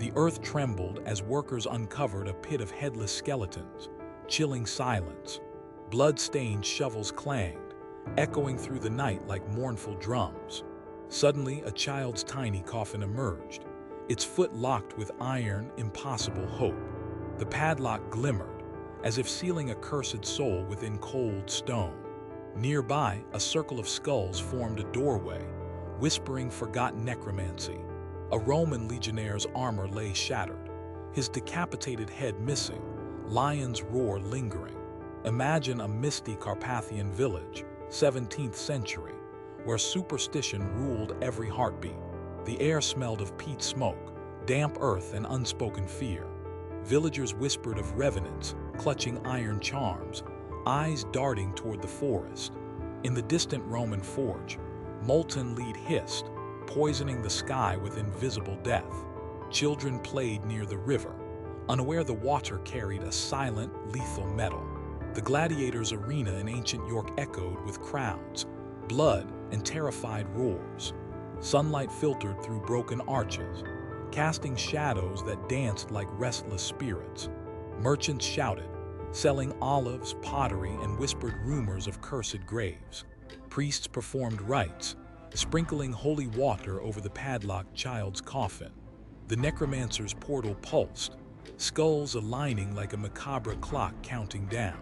The earth trembled as workers uncovered a pit of headless skeletons, chilling silence. Blood-stained shovels clanged, echoing through the night like mournful drums. Suddenly, a child's tiny coffin emerged, its foot locked with iron, impossible hope. The padlock glimmered, as if sealing a cursed soul within cold stone. Nearby, a circle of skulls formed a doorway, whispering forgotten necromancy. A Roman legionnaire's armor lay shattered, his decapitated head missing, lion's roar lingering. Imagine a misty Carpathian village, 17th century, where superstition ruled every heartbeat. The air smelled of peat smoke, damp earth, and unspoken fear. Villagers whispered of revenants, clutching iron charms, eyes darting toward the forest. In the distant Roman forge, molten lead hissed, poisoning the sky with invisible death. Children played near the river, unaware the water carried a silent, lethal metal. The gladiator's arena in ancient York echoed with crowds, blood, and terrified roars. Sunlight filtered through broken arches, casting shadows that danced like restless spirits. Merchants shouted, selling olives, pottery, and whispered rumors of cursed graves. Priests performed rites, sprinkling holy water over the padlocked child's coffin. The necromancer's portal pulsed, skulls aligning like a macabre clock counting down.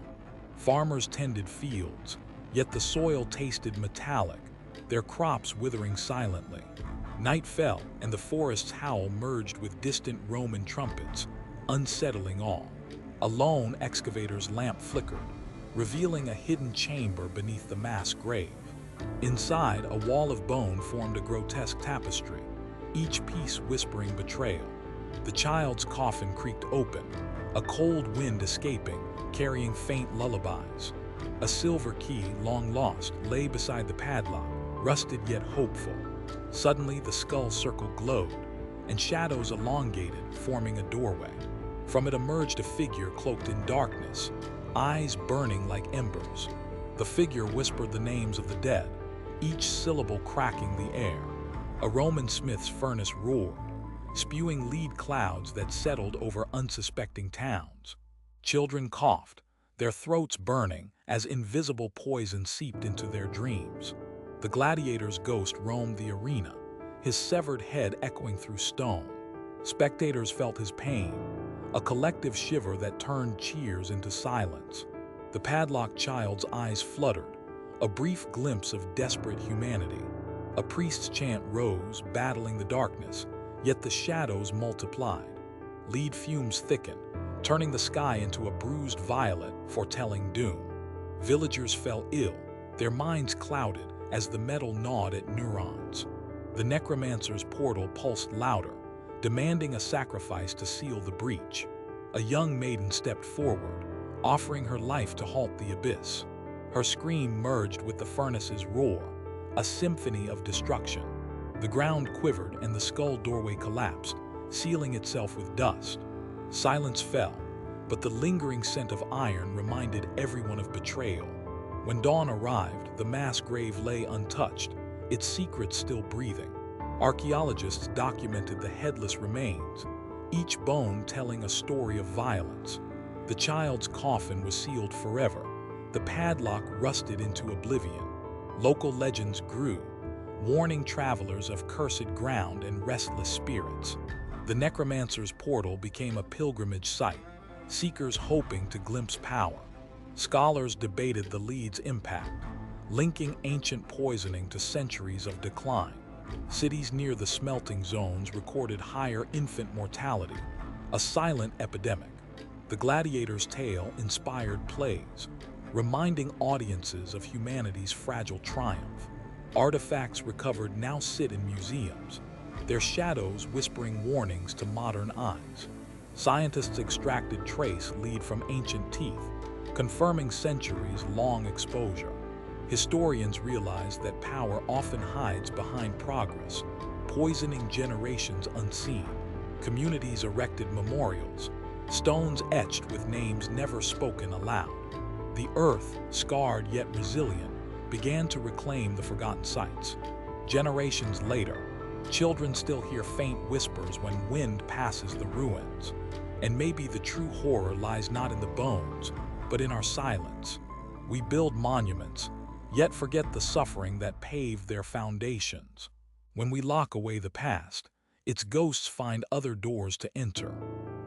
Farmers tended fields, yet the soil tasted metallic, their crops withering silently. Night fell, and the forest's howl merged with distant Roman trumpets, unsettling all. A lone excavator's lamp flickered, revealing a hidden chamber beneath the mass grave. Inside, a wall of bone formed a grotesque tapestry, each piece whispering betrayal. The child's coffin creaked open, a cold wind escaping, carrying faint lullabies. A silver key, long lost, lay beside the padlock, rusted yet hopeful. Suddenly, the skull circle glowed, and shadows elongated, forming a doorway. From it emerged a figure cloaked in darkness, eyes burning like embers. The figure whispered the names of the dead, each syllable cracking the air. A Roman smith's furnace roared, spewing lead clouds that settled over unsuspecting towns. Children coughed, their throats burning as invisible poison seeped into their dreams. The gladiator's ghost roamed the arena, his severed head echoing through stone. Spectators felt his pain, a collective shiver that turned cheers into silence. The padlocked child's eyes fluttered, a brief glimpse of desperate humanity. A priest's chant rose, battling the darkness, yet the shadows multiplied. Lead fumes thickened, turning the sky into a bruised violet, foretelling doom. Villagers fell ill, their minds clouded as the metal gnawed at neurons. The necromancer's portal pulsed louder, demanding a sacrifice to seal the breach. A young maiden stepped forward, offering her life to halt the abyss. Her scream merged with the furnace's roar, a symphony of destruction. The ground quivered and the skull doorway collapsed, sealing itself with dust. Silence fell, but the lingering scent of iron reminded everyone of betrayal. When dawn arrived, the mass grave lay untouched, its secrets still breathing. Archaeologists documented the headless remains, each bone telling a story of violence. The child's coffin was sealed forever, the padlock rusted into oblivion. Local legends grew, warning travelers of cursed ground and restless spirits. The necromancer's portal became a pilgrimage site, seekers hoping to glimpse power. Scholars debated the lead's impact, linking ancient poisoning to centuries of decline. Cities near the smelting zones recorded higher infant mortality, a silent epidemic. The gladiator's tale inspired plays, reminding audiences of humanity's fragile triumph. Artifacts recovered now sit in museums, their shadows whispering warnings to modern eyes. Scientists extracted trace lead from ancient teeth, confirming centuries-long exposure. Historians realized that power often hides behind progress, poisoning generations unseen. Communities erected memorials, stones etched with names never spoken aloud. The earth, scarred yet resilient, began to reclaim the forgotten sites. Generations later, Children still hear faint whispers when wind passes the ruins. And maybe the true horror lies not in the bones, but in our silence. We build monuments, yet forget the suffering that paved their foundations. When we lock away the past, its ghosts find other doors to enter.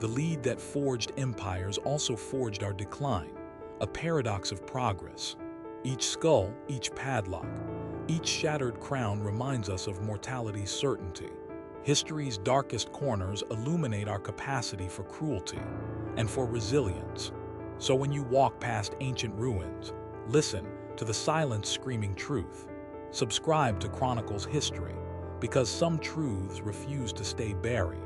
The lead that forged empires also forged our decline, a paradox of progress. Each skull, each padlock, each shattered crown reminds us of mortality's certainty. History's darkest corners illuminate our capacity for cruelty and for resilience. So when you walk past ancient ruins, listen to the silence screaming truth. Subscribe to Chronicles History, because some truths refuse to stay buried.